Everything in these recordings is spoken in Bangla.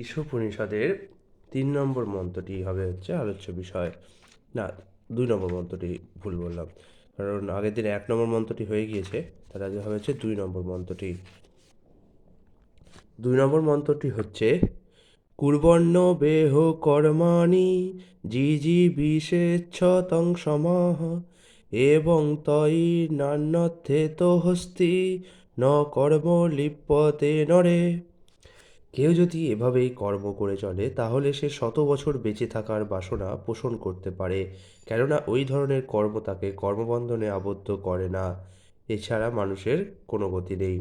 ঈশোপনিষদের ৩ নম্বর মন্ত্রটি হবে হচ্ছে আলোচ্য বিষয়। না, ২ নম্বর মন্ত্রটি ভুল বললাম, কারণ আগের দিন ১ নম্বর মন্ত্রটি হয়ে গিয়েছে। তার আগে হবে হচ্ছে ২ নম্বর মন্ত্রটি। ২ নম্বর মন্ত্রটি হচ্ছে কুর্বণ্য বেহ কর্মাণি জিজিবিষেচ্ছতং সমাহ এবং তয়ি নান্যথেত হস্তি ন কর্ম লিপ্যতে নরে। কেউ যদি এভাবেই কর্ম করে চলে তাহলে সে ১০০ বছর বেঁচে থাকার বাসনা পোষণ করতে পারে, কেননা ওই ধরনের কর্ম তাকে কর্মবন্ধনে আবদ্ধ করে না। এছাড়া মানুষের কোনো গতি নেই।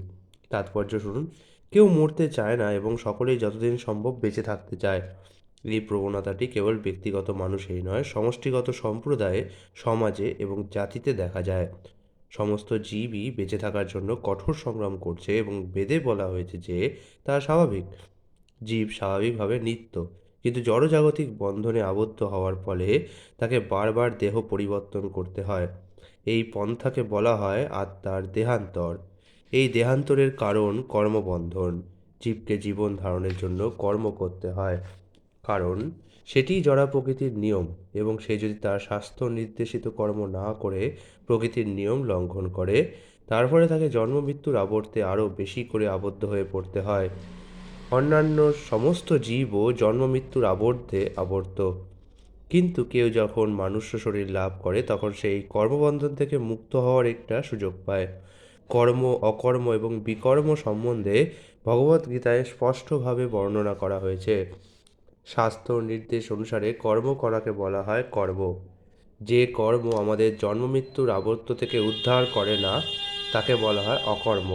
তাৎপর্য শুনুন। কেউ মরতে চায় না এবং সকলেই যতদিন সম্ভব বেঁচে থাকতে চায়। এই প্রবণতাটি কেবল ব্যক্তিগত মানুষেই নয়, সমষ্টিগত সম্প্রদায়ে, সমাজে এবং জাতিতে দেখা যায়। সমস্ত জীবই বেঁচে থাকার জন্য কঠোর সংগ্রাম করছে এবং বেদে বলা হয়েছে যে তা স্বাভাবিক। জীব স্বাভাবিকভাবে নিত্য, কিন্তু জড়জাগতিক বন্ধনে আবদ্ধ হওয়ার ফলে তাকে বারবার দেহ পরিবর্তন করতে হয়। এই পন্থাকে বলা হয় আত্মার দেহান্তর। এই দেহান্তরের কারণ কর্মবন্ধন। জীবকে জীবন ধারণের জন্য কর্ম করতে হয়, কারণ সেটিই জড়া প্রকৃতির নিয়ম, এবং সে যদি তার স্বাস্থ্য নির্দেশিত কর্ম না করে প্রকৃতির নিয়ম লঙ্ঘন করে, তার ফলে তাকে জন্ম মৃত্যুর আবর্তে আরও বেশি করে আবদ্ধ হয়ে পড়তে হয়। অন্যান্য সমস্ত জীবও জন্ম মৃত্যুর আবর্তে আবর্ত, কিন্তু কেউ যখন মানুষ্য শরীর লাভ করে তখন সেই কর্মবন্ধন থেকে মুক্ত হওয়ার একটা সুযোগ পায়। কর্ম, অকর্ম এবং বিকর্ম সম্বন্ধে ভগবদ্গীতায় স্পষ্টভাবে বর্ণনা করা হয়েছে। শাস্ত্র নির্দেশ অনুসারে কর্ম করাকে বলা হয় কর্ম। যে কর্ম আমাদের জন্ম মৃত্যুর আবর্ত থেকে উদ্ধার করে না তাকে বলা হয় অকর্ম।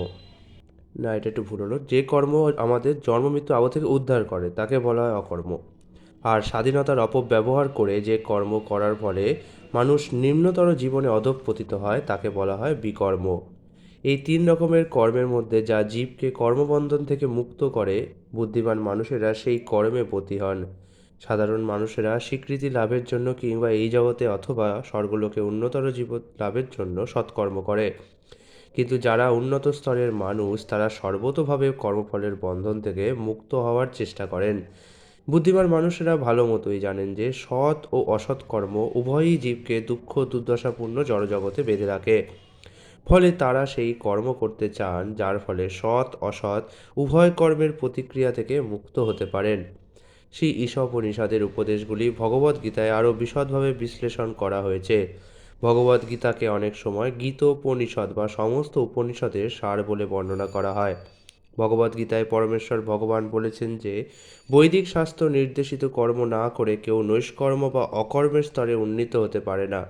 না, এটা একটু ভুল হলো। যে কর্ম আমাদের জন্ম মৃত্যু আবহ থেকে উদ্ধার করে তাকে বলা হয় অকর্ম। আর স্বাধীনতার অপব্যবহার করে যে কর্ম করার ফলে মানুষ নিম্নতর জীবনে অধঃপতিত হয় তাকে বলা হয় বিকর্ম। এই ৩ রকমের কর্মের মধ্যে যা জীবকে কর্মবন্ধন থেকে মুক্ত করে, বুদ্ধিমান মানুষেরা সেই কর্মে ব্রতী হন। সাধারণ মানুষেরা স্বীকৃতি লাভের জন্য কিংবা এই জগতে অথবা স্বর্গলোকে উন্নতর জীবন লাভের জন্য সৎকর্ম করে, কিন্তু যারা উন্নত স্তরের মানুষ তারা সর্বতোভাবে কর্মফলের বন্ধন থেকে মুক্ত হওয়ার চেষ্টা করেন। বুদ্ধিমান মানুষেরা ভালো মতোই জানেন যে সৎ ও অসৎ কর্ম উভয়ই জীবকে দুঃখ দুর্দশাপূর্ণ জড়জগতে বেঁধে রাখে। ফলে তারা সেই কর্ম করতে চান যার ফলে সৎ অসৎ উভয় কর্মের প্রতিক্রিয়া থেকে মুক্ত হতে পারেন। সেই ঈশোপনিষদের উপদেশগুলি ভগবদ্গীতায় আরও বিশদভাবে বিশ্লেষণ করা হয়েছে। ভগবদ্গীতাকে অনেক সময় গীতোপনিষদ বা সমস্ত উপনিষদের সার বলে বর্ণনা করা হয়। ভগবদ্গীতায় পরমেশ্বর ভগবান বলেছেন যে বৈদিক শাস্ত্র নির্দেশিত কর্ম না করে কেউ নৈষ্কর্ম বা অকর্মের স্তরে উন্নীত হতে পারে না।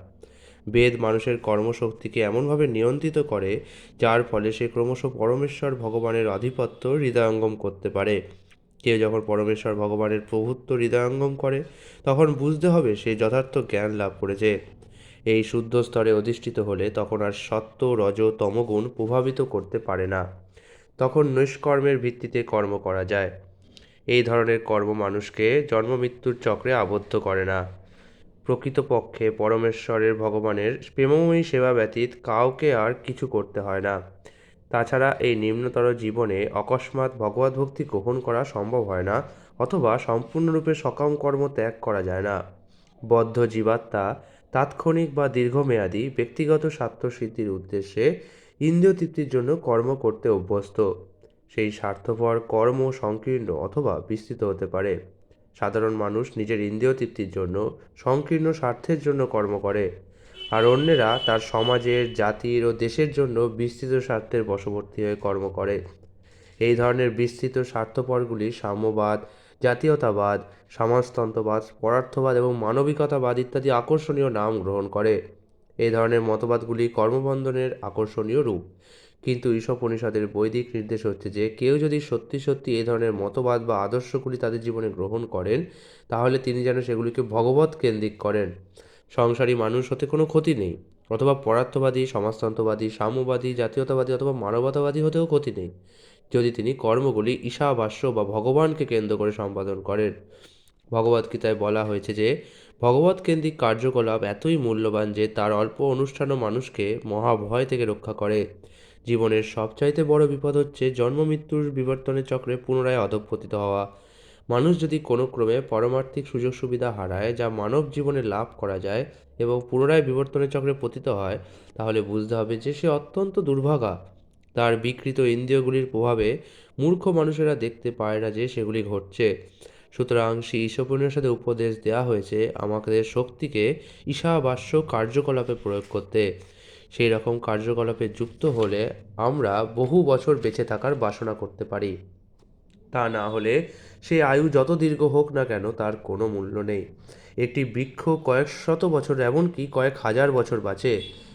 বেদ মানুষের কর্মশক্তিকে এমনভাবে নিয়ন্ত্রিত করে যার ফলে সে ক্রমশ পরমেশ্বর ভগবানের আধিপত্য হৃদয়ঙ্গম করতে পারে। কেউ যখন পরমেশ্বর ভগবানের প্রভুত্ব হৃদয়ঙ্গম করে তখন বুঝতে হবে সে যথার্থ জ্ঞান লাভ করেছে। এই শুদ্ধ স্তরে অধিষ্ঠিত হলে তখন আর সত্ত্ব রজ তমগুণ প্রভাবিত করতে পারে না। তখন নৈষ্কর্মের ভিত্তিতে কর্ম করা যায়। এই ধরনের কর্ম মানুষকে জন্ম মৃত্যুর চক্রে আবদ্ধ করে না। প্রকৃতপক্ষে পরমেশ্বরের ভগবানের প্রেমময়ী সেবা ব্যতীত কাউকে আর কিছু করতে হয় না। তাছাড়া এই নিম্নতর জীবনে অকস্মাৎ ভগবদ্ভক্তি গ্রহণ করা সম্ভব হয় না, অথবা সম্পূর্ণরূপে সকাম কর্ম ত্যাগ করা যায় না। বদ্ধ জীবাত্মা তাৎক্ষণিক বা দীর্ঘমেয়াদী ব্যক্তিগত স্বার্থসিদ্ধির উদ্দেশ্যে ইন্দ্রিয় তৃপ্তির জন্য কর্ম করতে অভ্যস্ত। সেই স্বার্থপর কর্ম সংকীর্ণ অথবা বিস্তৃত হতে পারে। সাধারণ মানুষ নিজের ইন্দ্রিয় তৃপ্তির জন্য সংকীর্ণ স্বার্থের জন্য কর্ম করে, আর অন্যেরা তার সমাজের, জাতির ও দেশের জন্য বিস্তৃত স্বার্থের বশবর্তী হয়ে কর্ম করে। এই ধরনের বিস্তৃত স্বার্থপরগুলি সাম্যবাদ, জাতীয়তাবাদ, সমাজতন্ত্রবাদ, পরার্থবাদ এবং মানবিকতাবাদ ইত্যাদি আকর্ষণীয় নাম গ্রহণ করে। এই ধরনের মতবাদগুলি কর্মবন্ধনের আকর্ষণীয় রূপ। কিন্তু ঈশোপনিষদের বৈদিক নির্দেশ হচ্ছে যে কেউ যদি সত্যি সত্যি এই ধরনের মতবাদ বা আদর্শগুলি তাদের জীবনে গ্রহণ করেন তাহলে তিনি যেন সেগুলিকে ভগবৎ কেন্দ্রিক করেন। সংসারী মানুষ হতে কোনো ক্ষতি নেই, অথবা পরার্থবাদী, সমাজতন্ত্রবাদী, সাম্যবাদী, জাতীয়তাবাদী অথবা মানবতাবাদী হতেও ক্ষতি নেই, যদি তিনি কর্মগুলি ঈশাবাস্য বা ভগবানকে কেন্দ্র করে সম্পাদন করেন। ভগবদ্গীতায় বলা হয়েছে যে ভগবৎ কেন্দ্রিক কার্যকলাপ এতই মূল্যবান যে তার অল্প অনুষ্ঠানও মানুষকে মহাভয় থেকে রক্ষা করে। জীবনের সবচাইতে বড় বিপদ হচ্ছে জন্ম মৃত্যুর বিবর্তনের চক্রে পুনরায় অধঃপতিত হওয়া। মানুষ যদি কোনো ক্রমে পারমার্থিক সুযোগ সুবিধা হারায় যা মানব জীবনে লাভ করা যায় এবং পুনরায় বিবর্তনের চক্রে পতিত হয়, তাহলে বুঝতে হবে যে সে অত্যন্ত দুর্ভাগা। তার বিকৃত ইন্দ্রিয়গুলির প্রভাবে মূর্খ মানুষেরা দেখতে পায় না যে সেগুলি ঘটছে। সুতরাং সেই ঈশোপনিষদে উপদেশ দেওয়া হয়েছে আমাদের শক্তিকে ঈশাবাস্য কার্যকলাপে প্রয়োগ করতে। সেই রকম কার্যকলাপে যুক্ত হলে আমরা বহু বছর বেঁচে থাকার বাসনা করতে পারি। তা না হলে সেই আয়ু যত দীর্ঘ হোক না কেন তার কোনো মূল্য নেই। একটি বৃক্ষ কয়েক শত বছর, এমনকি কয়েক হাজার বছর বাঁচে,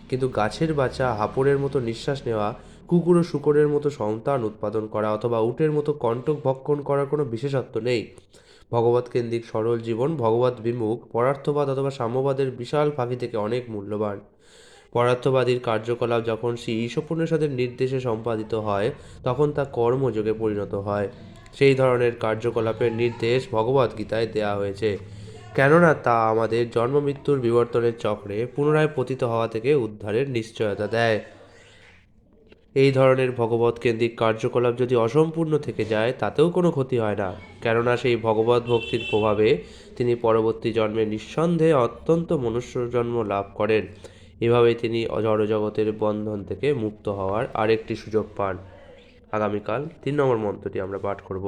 কিন্তু গাছের বাঁচা, হাঁপড়ের মতো নিঃশ্বাস নেওয়া, কুকুর ও শূকরের মতো সন্তান উৎপাদন করা অথবা উটের মতো কণ্টক ভক্ষণ করার কোনো বিশেষত্ব নেই। ভগবৎকেন্দ্রিক সরল জীবন ভগবৎ বিমুখ পরার্থবাদ অথবা সাম্যবাদের বিশাল ফাঁকি থেকে অনেক মূল্যবান। পদার্থবাদীর কার্যকলাপ যখন সেই ঈশোপনিষদের নির্দেশে সম্পাদিত হয়, তখন তা কর্মযোগে পরিণত হয়। সেই ধরনের কার্যকলাপের নির্দেশ ভগবদ্গীতায় দেয়া হয়েছে, কেননা তা আমাদের জন্মমৃত্যুর বিবর্তনের চক্রে পুনরায় পতিত হওয়া থেকে উদ্ধারের নিশ্চয়তা দেয়। এই ধরনের ভগবৎকেন্দ্রিক কার্যকলাপ যদি অসম্পূর্ণ থেকে যায় তাতেও কোনো ক্ষতি হয় না, কেননা সেই ভগবত ভক্তির প্রভাবে তিনি পরবর্তী জন্মে নিঃসন্দেহে অত্যন্ত মনুষ্য জন্ম লাভ করেন। এভাবে তিনি জড়জগতের বন্ধন থেকে মুক্ত হওয়ার আরেকটি সুযোগ পান। আগামীকাল 3 নম্বর মন্ত্রটি আমরা পাঠ করব।